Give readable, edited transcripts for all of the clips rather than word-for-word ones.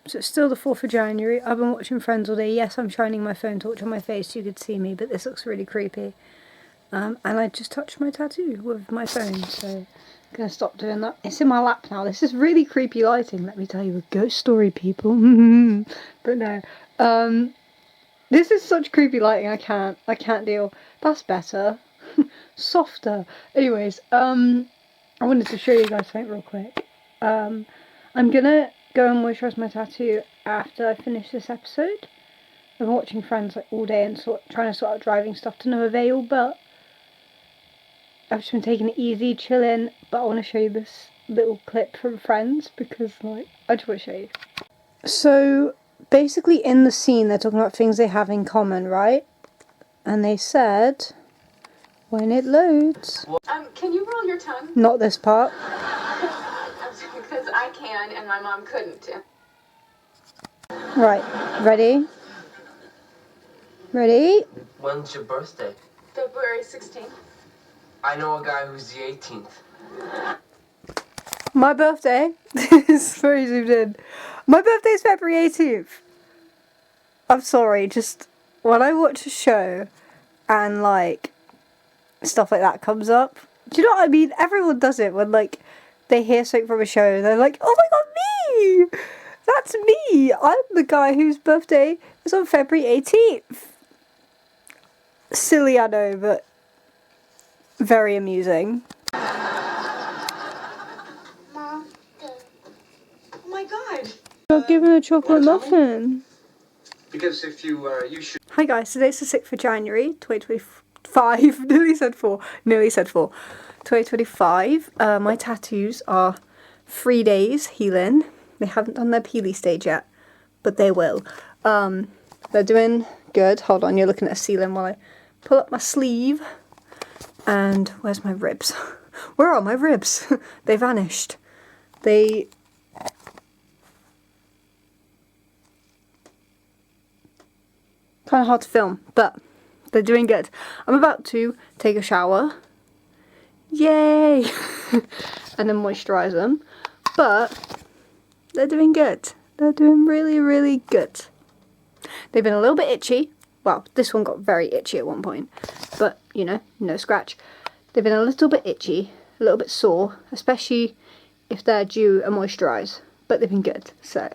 So it's still the 4th of January. I've been watching Friends all day. Yes, I'm shining my phone torch on my face so you could see me, but this looks really creepy. And I just touched my tattoo with my phone, so I'm going to stop doing that. It's in my lap now. This is really creepy lighting, let me tell you. A ghost story, people. But no. This is such creepy lighting, I can't deal. That's better. Softer. Anyways, I wanted to show you guys something real quick. I'm gonna go and moisturise my tattoo after I finish this episode. I've been watching Friends like all day and trying to sort out driving stuff to no avail, but I've just been taking it easy, chilling. But I want to show you this little clip from Friends because, like, I just want to show you. So basically, in the scene, they're talking about things they have in common, right? And they said, when it loads. Can you roll your tongue? Not this part. Because I can and my mom couldn't. Right, ready? Ready? When's your birthday? February 16th. I know a guy who's the 18th. My birthday is very zoomed in. My birthday is February 18th. I'm sorry, just when I watch a show and like stuff like that comes up, do you know what I mean? Everyone does it when like they hear something from a show and they're like, oh my god, me! That's me! I'm the guy whose birthday is on February 18th. Silly, I know, but very amusing. Mom. Oh my god. Not giving a chocolate muffin. Because if you should. Hi guys, today's the 6th of January, 2025. Nearly said 4. 2025. My tattoos are 3 days healing. They haven't done their peely stage yet, but they will. They're doing good. Hold on, you're looking at a ceiling while I pull up my sleeve. And where's my ribs? Where are my ribs? They vanished. They... kind of hard to film, but they're doing good. I'm about to take a shower. Yay! And then moisturise them. But they're doing good. They're doing really, really good. They've been a little bit itchy. Well, this one got very itchy at one point. But, you know, no scratch. They've been a little bit itchy, a little bit sore, especially if they're due a moisturise. But they've been good, so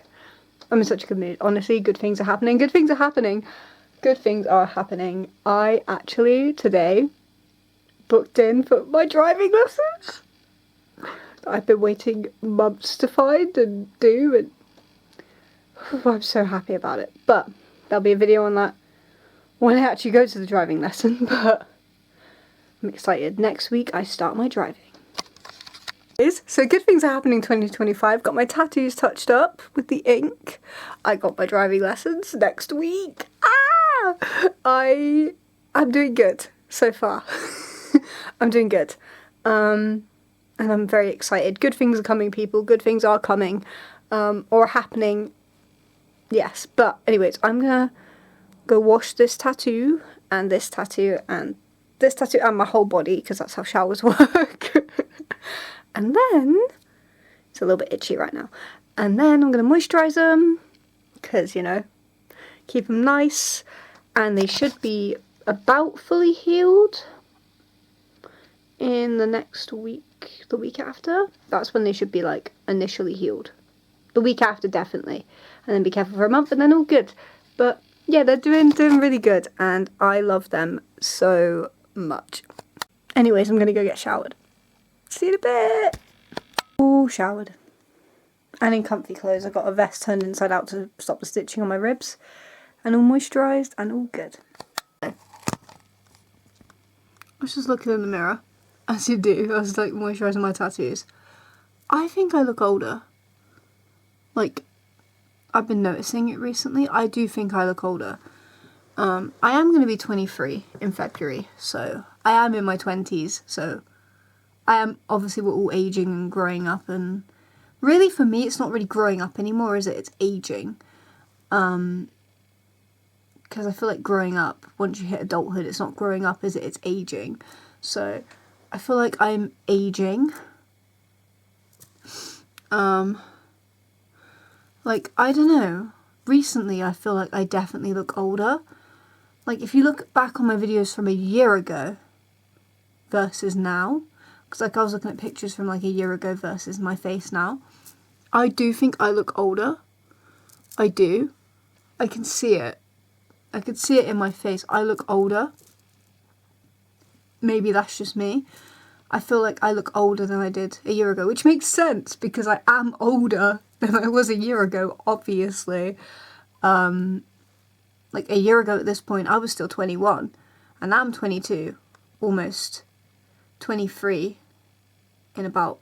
I'm in such a good mood. Honestly, good things are happening. Good things are happening. Good things are happening. I actually, today, booked in for my driving lessons. I've been waiting months to find and do, and I'm so happy about it. But there'll be a video on that when I actually go to the driving lesson, but I'm excited. Next week I start my driving. So good things are happening in 2025. Got my tattoos touched up with the ink. I got my driving lessons next week. I'm doing good so far. I'm doing good. And I'm very excited. Good things are coming, people. Good things are coming. Or happening. Yes. But anyways, I'm gonna go wash this tattoo and this tattoo and this tattoo and my whole body, because that's how showers work. And then, it's a little bit itchy right now. And then I'm going to moisturise them, because, you know, keep them nice. And they should be about fully healed in the next week, the week after. That's when they should be, like, initially healed. The week after, definitely. And then be careful for a month, and then all good. But, yeah, they're doing really good. And I love them so much. Anyways, I'm going to go get showered. See you in a bit. All showered. And in comfy clothes. I got a vest turned inside out to stop the stitching on my ribs. And all moisturised and all good. I was just looking in the mirror. As you do. I was like moisturising my tattoos. I think I look older. Like, I've been noticing it recently. I do think I look older. I am going to be 23 in February. So, I am in my 20s. So, I am, obviously we're all aging and growing up, and really for me it's not really growing up anymore, is it? It's aging. Because I feel like growing up, once you hit adulthood, it's not growing up, is it? It's aging. So I feel like I'm aging. Like, I don't know. Recently, I feel like I definitely look older. Like, if you look back on my videos from a year ago versus now, because like I was looking at pictures from like a year ago versus my face now, I do think I look older. I do. I can see it. I can see it in my face. I look older. Maybe that's just me. I feel like I look older than I did a year ago, which makes sense because I am older than I was a year ago, obviously. Like a year ago at this point, I was still 21, and now I'm 22, almost 23 in about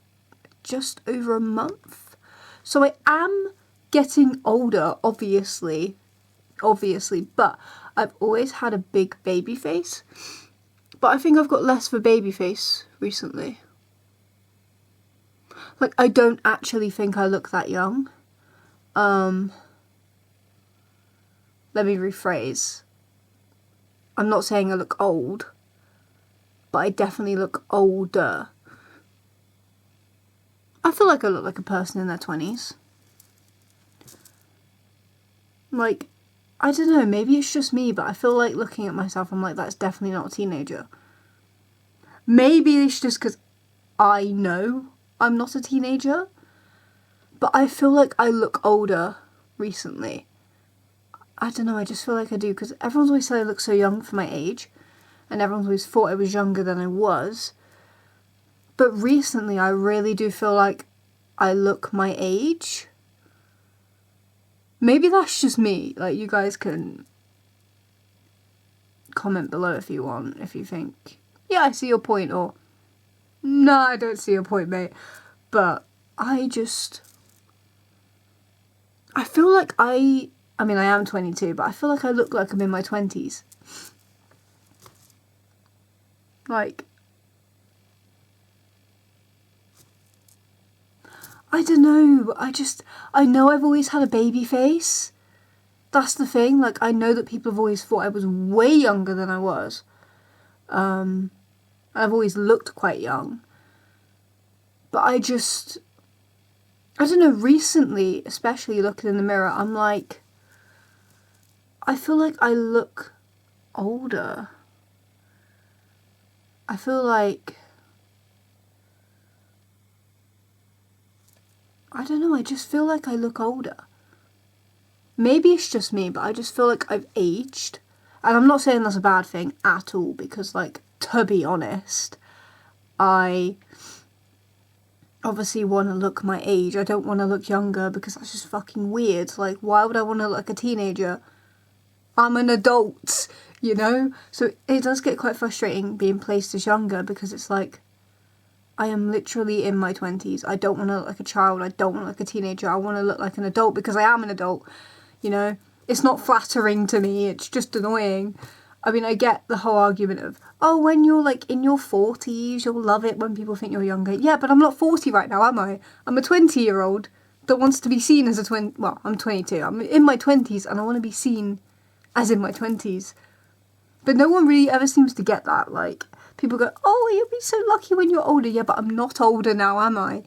just over a month. So I am getting older, obviously, but I've always had a big baby face. But I think I've got less of a baby face recently. Like, I don't actually think I look that young. Let me rephrase. I'm not saying I look old, but I definitely look older. I feel like I look like a person in their 20s. Like, I don't know, maybe it's just me, but I feel like looking at myself, I'm like, that's definitely not a teenager. Maybe it's just because I know I'm not a teenager, but I feel like I look older recently. I don't know, I just feel like I do, because everyone's always said I look so young for my age, and everyone's always thought I was younger than I was. But recently, I really do feel like I look my age. Maybe that's just me. Like, you guys can comment below if you want, if you think, yeah, I see your point, or no, I don't see your point, mate. But I feel like I mean, I am 22, but I feel like I look like I'm in my 20s. Like, I don't know, I know I've always had a baby face. That's the thing, like, I know that people have always thought I was way younger than I was. I've always looked quite young. But I don't know, recently, especially looking in the mirror, I'm like, I feel like I look older. I feel like, I don't know, I just feel like I look older. Maybe it's just me, but I just feel like I've aged. And I'm not saying that's a bad thing at all, because, like, to be honest, I obviously want to look my age. I don't want to look younger, because that's just fucking weird. Like, why would I want to look like a teenager? I'm an adult, you know? So it does get quite frustrating being placed as younger, because it's like, I am literally in my 20s. I don't want to look like a child. I don't want to look like a teenager. I want to look like an adult, because I am an adult, you know? It's not flattering to me. It's just annoying. I mean, I get the whole argument of, oh, when you're, like, in your 40s, you'll love it when people think you're younger. Yeah, but I'm not 40 right now, am I? I'm a 20-year-old that wants to be seen as a 20... Well, I'm 22. I'm in my 20s, and I want to be seen as in my 20s. But no one really ever seems to get that. Like, people go, oh, you'll be so lucky when you're older. Yeah, but I'm not older now, am I?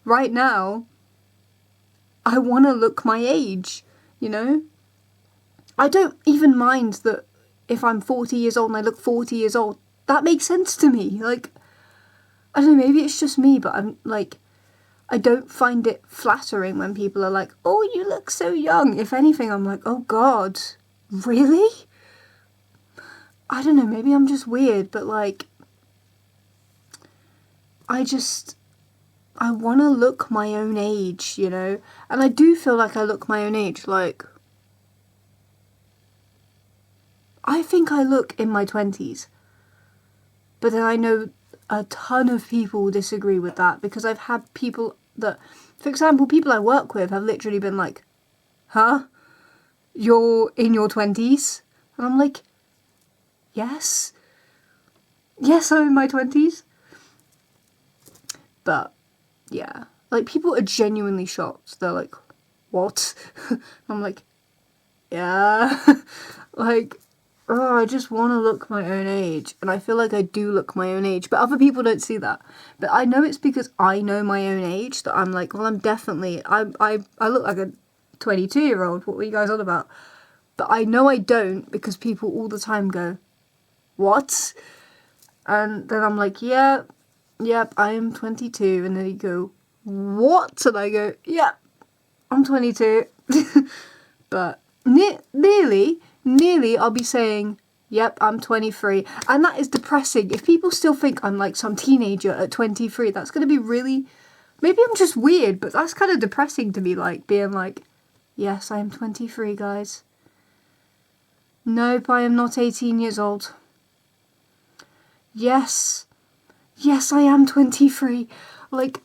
Right now, I want to look my age, you know? I don't even mind that if I'm 40 years old and I look 40 years old. That makes sense to me. Like, I don't know, maybe it's just me, but I'm like, I don't find it flattering when people are like, oh, you look so young. If anything, I'm like, oh God, really? I don't know, maybe I'm just weird, but like, I want to look my own age, you know? And I do feel like I look my own age, like, I think I look in my 20s. But then I know a ton of people disagree with that, because I've had people that, for example, people I work with have literally been like, huh? You're in your 20s? And I'm like, yes. Yes, I'm in my 20s. But, yeah. Like, people are genuinely shocked. They're like, what? I'm like, yeah. Like, oh, I just want to look my own age. And I feel like I do look my own age. But other people don't see that. But I know it's because I know my own age that I'm like, well, I'm definitely... I look like a 22-year-old. What were you guys on about? But I know I don't, because people all the time go, what? And then I'm like, yep, I am 22. And then you go, what? And I go, yep, I'm 22. But nearly I'll be saying, yep, I'm 23. And that is depressing. If people still think I'm like some teenager at 23, that's going to be really... Maybe I'm just weird, but that's kind of depressing to me, like, being like, yes, I am 23, guys. Nope, I am not 18 years old. Yes, I am 23. Like,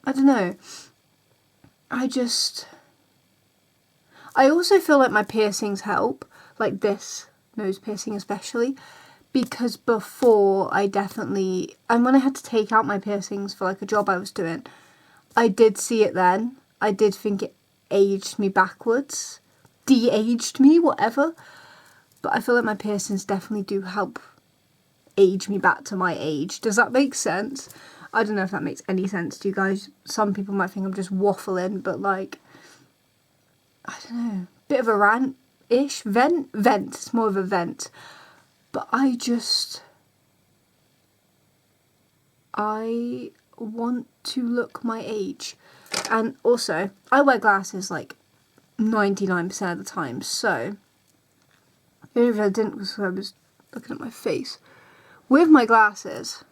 I don't know. I also feel like my piercings help, like this nose piercing especially, because before and when I had to take out my piercings for like a job I was doing, I did see it then. I did think it aged me backwards, de-aged me, whatever. But I feel like my piercings definitely do help age me back to my age. Does that make sense? I don't know if that makes any sense to you guys. Some people might think I'm just waffling, but like, I don't know, bit of a rant-ish, vent, it's more of a vent. But I want to look my age. And also, I wear glasses like 99% of the time, so even if I didn't, because I was looking at my face. With my glasses,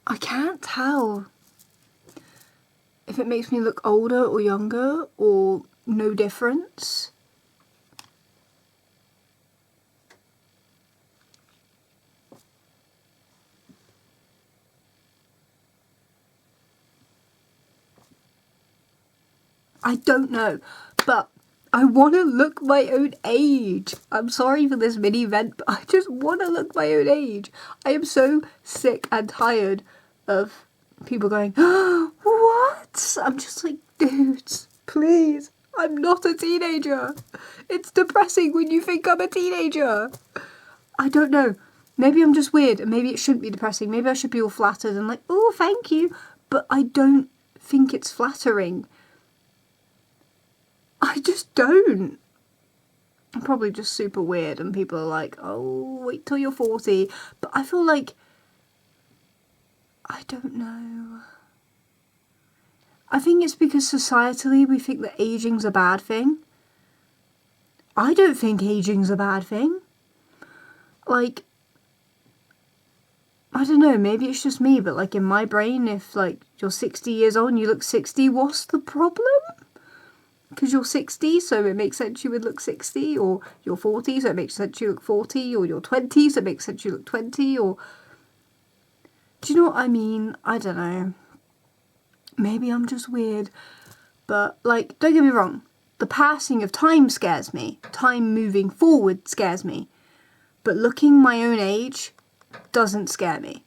I can't tell if it makes me look older or younger or no difference. I don't know, but I want to look my own age. I'm sorry for this mini vent, but I just want to look my own age. I am so sick and tired of people going, oh, what? I'm just like, dudes, please. I'm not a teenager. It's depressing when you think I'm a teenager. I don't know. Maybe I'm just weird, and maybe it shouldn't be depressing. Maybe I should be all flattered and like, oh, thank you. But I don't think it's flattering. I just don't. I'm probably just super weird, and people are like, oh, wait till you're 40. But I feel like, I don't know. I think it's because societally we think that aging's a bad thing. I don't think aging's a bad thing. Like, I don't know, maybe it's just me, but like in my brain, if like you're 60 years old and you look 60, what's the problem? Because you're 60, so it makes sense you would look 60, or you're 40, so it makes sense you look 40, or you're 20, so it makes sense you look 20, or... Do you know what I mean? I don't know. Maybe I'm just weird. But, like, don't get me wrong. The passing of time scares me. Time moving forward scares me. But looking my own age doesn't scare me.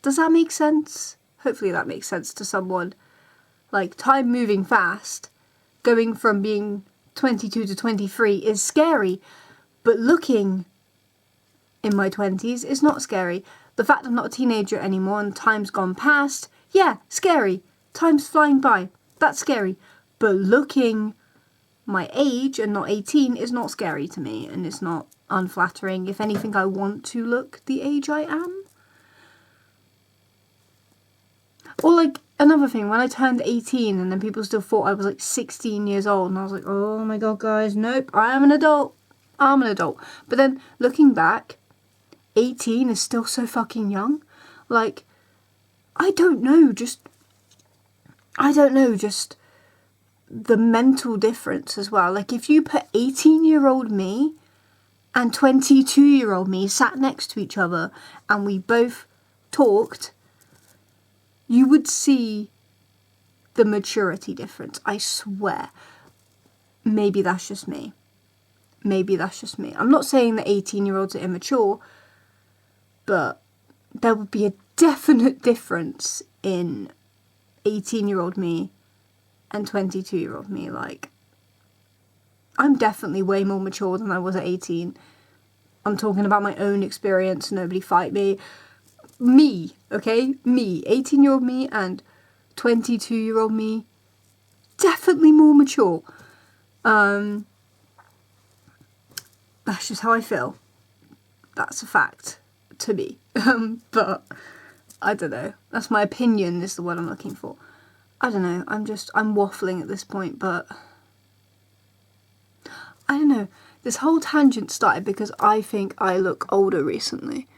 Does that make sense? Hopefully that makes sense to someone. Like, time moving fast, going from being 22 to 23 is scary. But looking in my 20s is not scary. The fact I'm not a teenager anymore and time's gone past, yeah, scary. Time's flying by. That's scary. But looking my age and not 18 is not scary to me, and it's not unflattering. If anything, I want to look the age I am. Or like, another thing, when I turned 18 and then people still thought I was like 16 years old, and I was like, oh my god, guys, nope, I am an adult. I'm an adult. But then, looking back, 18 is still so fucking young. Like, I don't know, just the mental difference as well. Like, if you put 18-year-old me and 22-year-old me sat next to each other and we both talked, you would see the maturity difference, I swear. Maybe that's just me. I'm not saying that 18-year-olds are immature, but there would be a definite difference in 18-year-old me and 22-year-old me. Like, I'm definitely way more mature than I was at 18. I'm talking about my own experience, nobody fight me. me, okay? Me, 18-year-old me and 22-year-old me, definitely more mature. That's just how I feel. That's a fact to me. But I don't know. That's my opinion is the word I'm looking for. I don't know. I'm waffling at this point, but I don't know. This whole tangent started because I think I look older recently.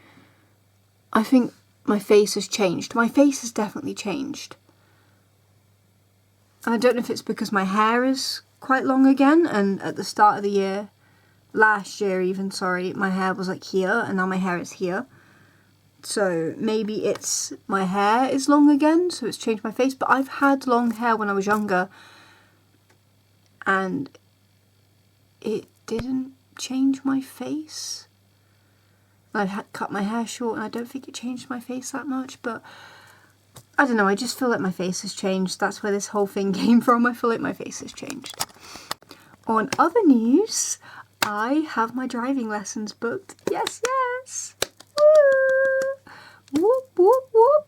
I think my face has changed. My face has definitely changed. And I don't know if it's because my hair is quite long again, and at the start of the year, last year even, sorry, my hair was like here, and now my hair is here. So maybe it's my hair is long again, so it's changed my face. But I've had long hair when I was younger, and it didn't change my face. I had cut my hair short, and I don't think it changed my face that much, but I don't know, I just feel like my face has changed. That's where this whole thing came from. I feel like my face has changed. On other news, I have my driving lessons booked. Yes, yes! Woo! Whoop, whoop, whoop!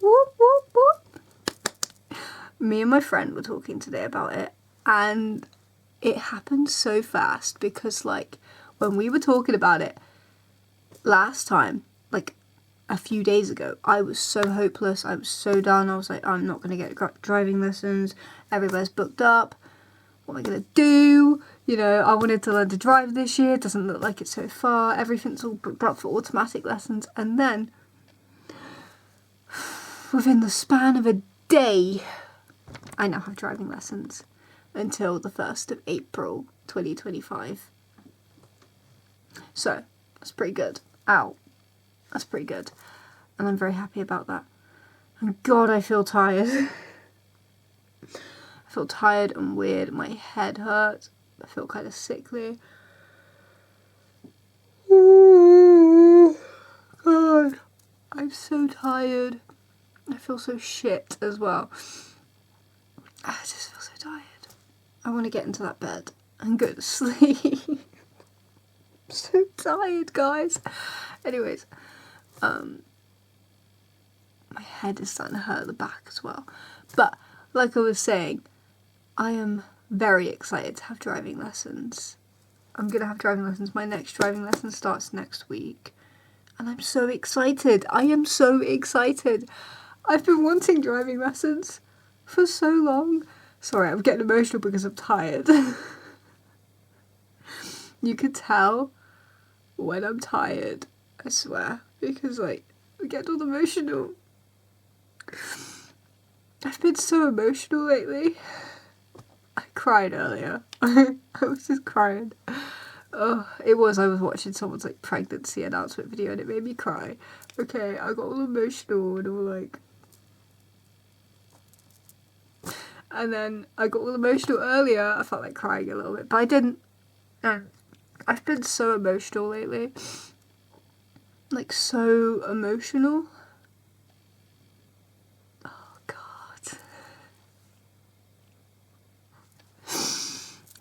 Whoop, whoop, whoop! Me and my friend were talking today about it, and it happened so fast because, like, when we were talking about it last time, like, a few days ago, I was so hopeless. I was so done. I was like, I'm not going to get driving lessons. Everywhere's booked up. What am I going to do? You know, I wanted to learn to drive this year. It doesn't look like it's so far. Everything's all booked up for automatic lessons. And then, within the span of a day, I now have driving lessons until the 1st of April 2025. So, that's pretty good. Ow. That's pretty good. And I'm very happy about that. And God, I feel tired. I feel tired and weird. My head hurts. I feel kind of sickly. God, I'm so tired. I feel so shit as well. I just feel so tired. I want to get into that bed and go to sleep. I'm so tired, guys. Anyways, my head is starting to hurt at the back as well. But like I was saying, I am very excited to have driving lessons. I'm going to have driving lessons. My next driving lesson starts next week. And I'm so excited. I am so excited. I've been wanting driving lessons for so long. Sorry, I'm getting emotional because I'm tired. You could tell when I'm tired, I swear. Because, like, I get all emotional. I've been so emotional lately. I cried earlier. I was just crying. Oh, I was watching someone's, like, pregnancy announcement video and it made me cry. Okay, I got all emotional and all, like... And then I got all emotional earlier. I felt like crying a little bit, but I didn't. And I've been so emotional lately. Like, so emotional. Oh, God.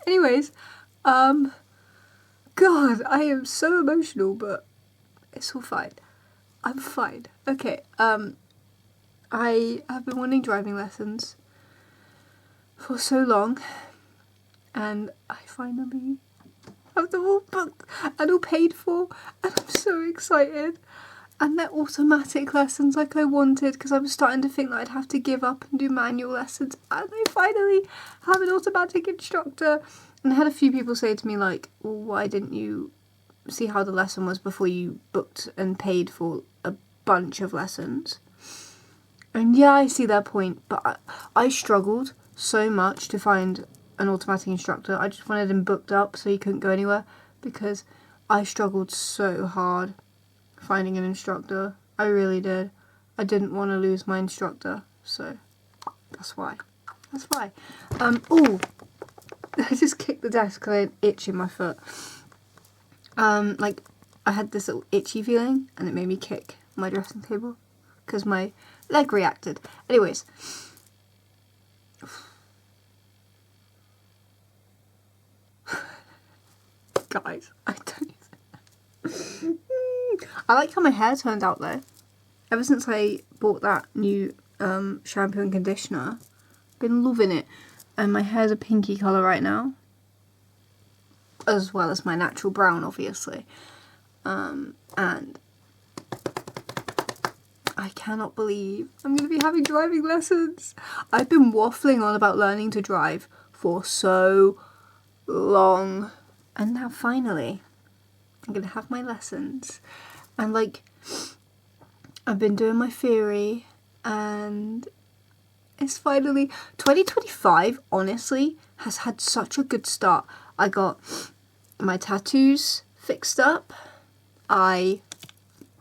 Anyways, God, I am so emotional, but it's all fine. I'm fine. Okay, I have been wanting driving lessons for so long, and I finally have them all booked and all paid for, and I'm so excited. And they're automatic lessons like I wanted, because I was starting to think that I'd have to give up and do manual lessons, and I finally have an automatic instructor. And I had a few people say to me, like, well, why didn't you see how the lesson was before you booked and paid for a bunch of lessons? And yeah, I see their point, but I struggled so much to find an automatic instructor. I just wanted him booked up so he couldn't go anywhere, because I struggled so hard finding an instructor. I really did. I didn't want to lose my instructor, so that's why. Oh, I just kicked the desk because I had an itch in my foot. Like, I had this little itchy feeling, and it made me kick my dressing table because my leg reacted. Anyways. Guys, I don't... I like how my hair turned out though. ever since I bought that new shampoo and conditioner, I've been loving it. And my hair's a pinky colour right now, as well as my natural brown, obviously. And I cannot believe I'm going to be having driving lessons. I've been waffling on about learning to drive for so long. And now finally, I'm going to have my lessons. And like, I've been doing my theory and it's finally... 2025, honestly, has had such a good start. I got my tattoos fixed up. I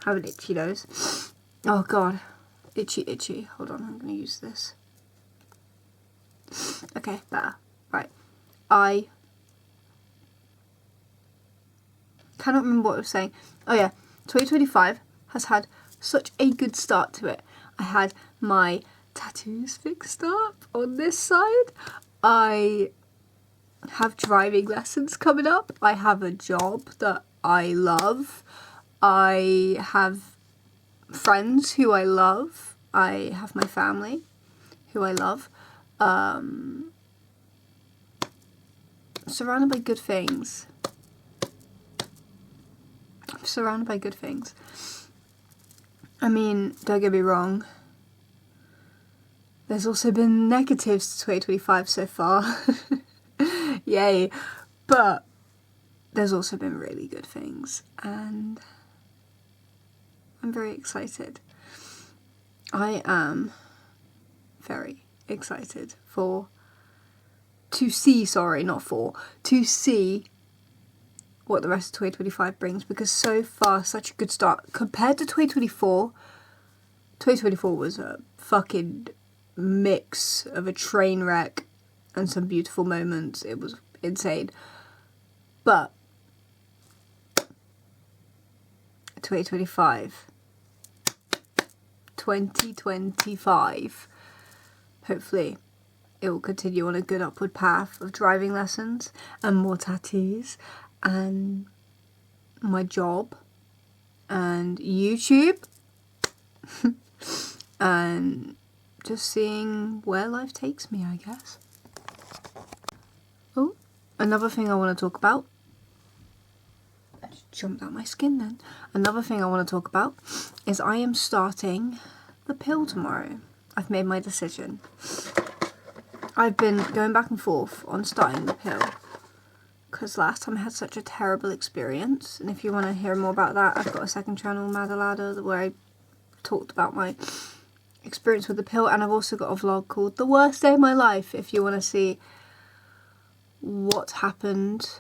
have an itchy nose. Oh god, itchy. Hold on, I'm going to use this. Okay, better. Right. I cannot remember what I was saying. Oh yeah, 2025 has had such a good start to it. I had my tattoos fixed up on this side. I have driving lessons coming up. I have a job that I love. I have friends who I love. I have my family who I love. Surrounded by good things. I'm surrounded by good things. I mean, don't get me wrong. There's also been negatives to 2025 so far. Yay. But there's also been really good things. And I'm very excited. I am very excited to see what the rest of 2025 brings, because so far such a good start compared to 2024. 2024 was a fucking mix of a train wreck and some beautiful moments. It was insane. But 2025, hopefully it will continue on a good upward path of driving lessons and more tattoos and my job and YouTube and just seeing where life takes me, I guess. Oh, another thing I want to talk about. I just jumped out my skin then. Another thing I want to talk about is I am starting the pill tomorrow. I've made my decision. I've been going back and forth on starting the pill because last time I had such a terrible experience. And if you want to hear more about that, I've got a second channel, Madalada, where I talked about my experience with the pill, and I've also got a vlog called The Worst Day of My Life if you want to see what happened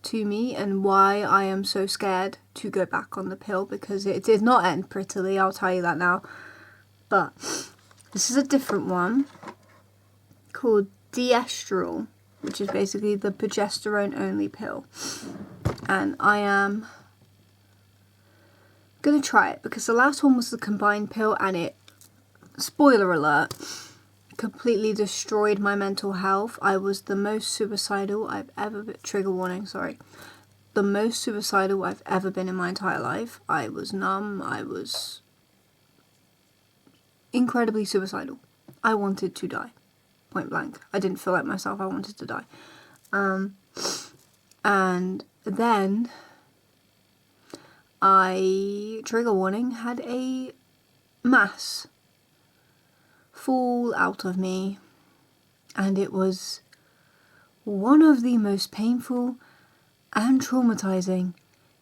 to me and why I am so scared to go back on the pill, because it did not end prettily, I'll tell you that now. But this is a different one called Deestral, which is basically the progesterone only pill, and I am gonna try it because the last one was the combined pill and it, spoiler alert, completely destroyed my mental health. I was the most suicidal I've ever been, trigger warning, sorry, the most suicidal I've ever been in my entire life. I was numb, I was incredibly suicidal. I wanted to die, point blank. I didn't feel like myself, I wanted to die. And then I, trigger warning, had a mass fall out of me, and it was one of the most painful and traumatizing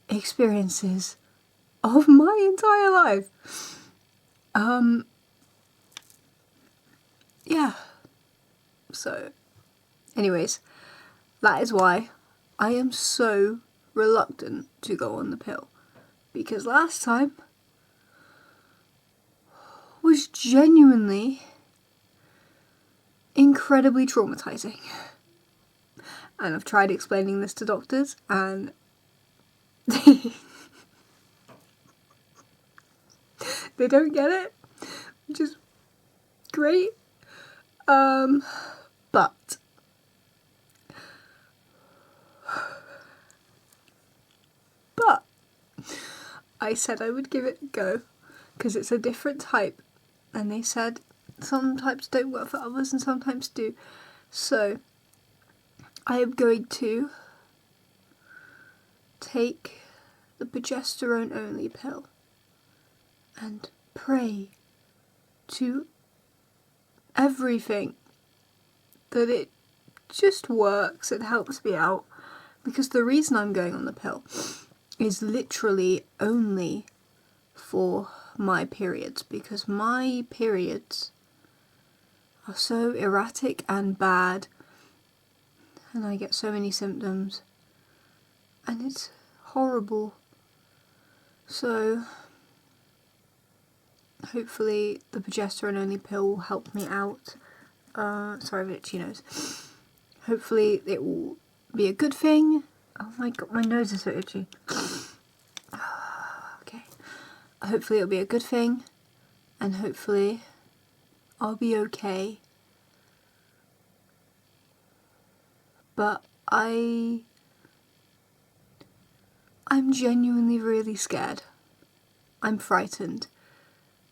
experiences of my entire life. Yeah. So, anyways, that is why I am so reluctant to go on the pill. Because last time was genuinely incredibly traumatizing. And I've tried explaining this to doctors and they don't get it, which is great. But I said I would give it a go because it's a different type, and they said some types don't work for others and some types do. So I am going to take the progesterone only pill and pray to everything that it just works, it helps me out, because the reason I'm going on the pill is literally only for my periods, because my periods are so erratic and bad, and I get so many symptoms, and it's horrible. So hopefully the progesterone only pill will help me out. Sorry, I've itchy nose. Hopefully it will be a good thing. Oh my god, my nose is so itchy. Okay. Hopefully it'll be a good thing, and hopefully I'll be okay. But I'm genuinely really scared. I'm frightened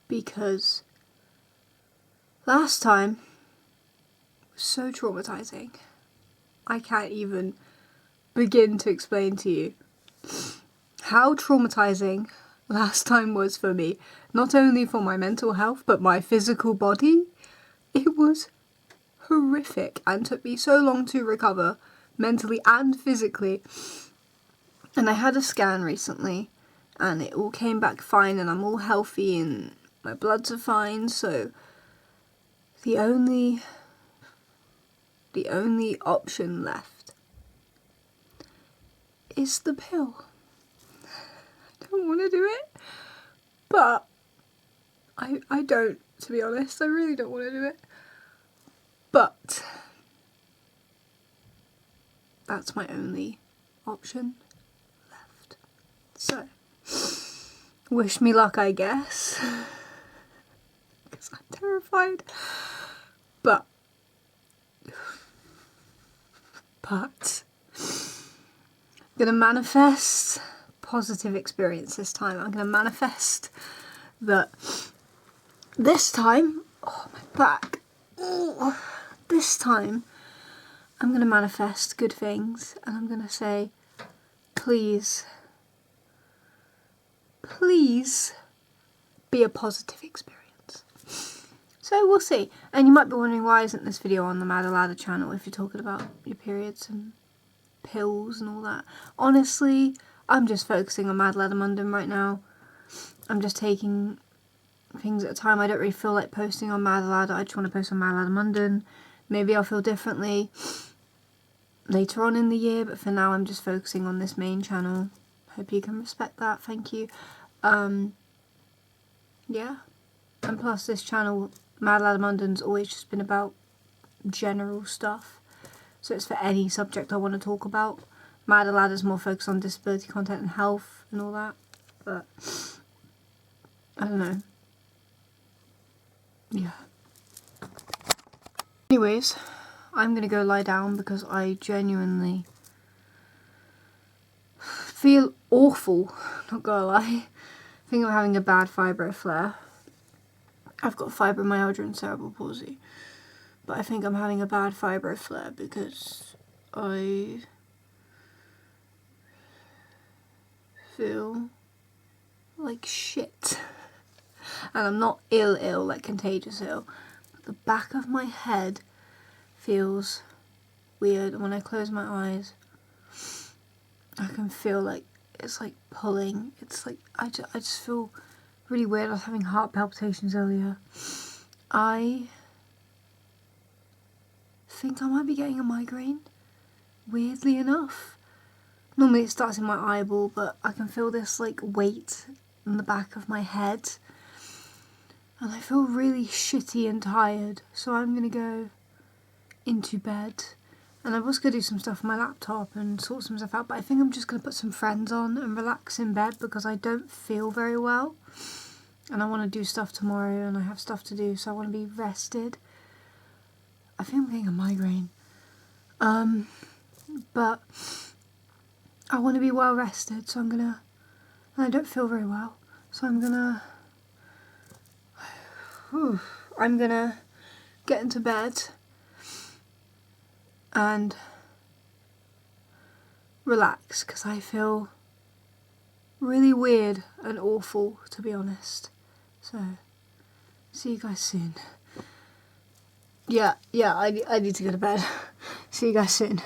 because last time was so traumatizing. I can't even begin to explain to you how traumatizing last time was for me. Not only for my mental health, but my physical body. It was horrific and took me so long to recover, mentally and physically. And I had a scan recently, and it all came back fine, and I'm all healthy, and my bloods are fine, so the only option left is the pill. I don't want to do it, but I don't, to be honest. I really don't want to do it, but that's my only option left. So wish me luck, I guess, because I'm terrified. But I'm gonna manifest positive experience this time. I'm gonna manifest that this time, oh my back, this time I'm gonna manifest good things, and I'm gonna say, please be a positive experience. So we'll see. And you might be wondering, why isn't this video on the Madalada channel if you're talking about your periods and pills and all that? Honestly, I'm just focusing on Madalada Munden right now. I'm just taking things at a time. I don't really feel like posting on Madalada. I just want to post on Madalada Munden. Maybe I'll feel differently later on in the year, but for now I'm just focusing on this main channel. Hope you can respect that. Thank you. Yeah. And plus this channel, Madalada Munden's always just been about general stuff. So it's for any subject I want to talk about. Madalada's more focused on disability content and health and all that. But I don't know. Yeah. Anyways, I'm gonna go lie down because I genuinely feel awful, not gonna lie. I think I'm having a bad fibro flare. I've got fibromyalgia and cerebral palsy, but I think I'm having a bad fibro flare because I feel like shit. And I'm not ill, like contagious ill, but the back of my head feels weird, and when I close my eyes I can feel like it's like pulling. It's like I just feel really weird. I was having heart palpitations earlier. I think I might be getting a migraine, weirdly enough. Normally it starts in my eyeball, but I can feel this like weight in the back of my head, and I feel really shitty and tired, so I'm gonna go into bed. And I was going to do some stuff on my laptop and sort some stuff out, but I think I'm just going to put some Friends on and relax in bed because I don't feel very well. And I want to do stuff tomorrow and I have stuff to do, so I want to be rested. I think I'm getting a migraine. But I want to be well rested, so I'm going to... And I don't feel very well, so I'm going to I'm gonna get into bed and relax because I feel really weird and awful, to be honest. So, see you guys soon. Yeah, I need to go to bed. See you guys soon.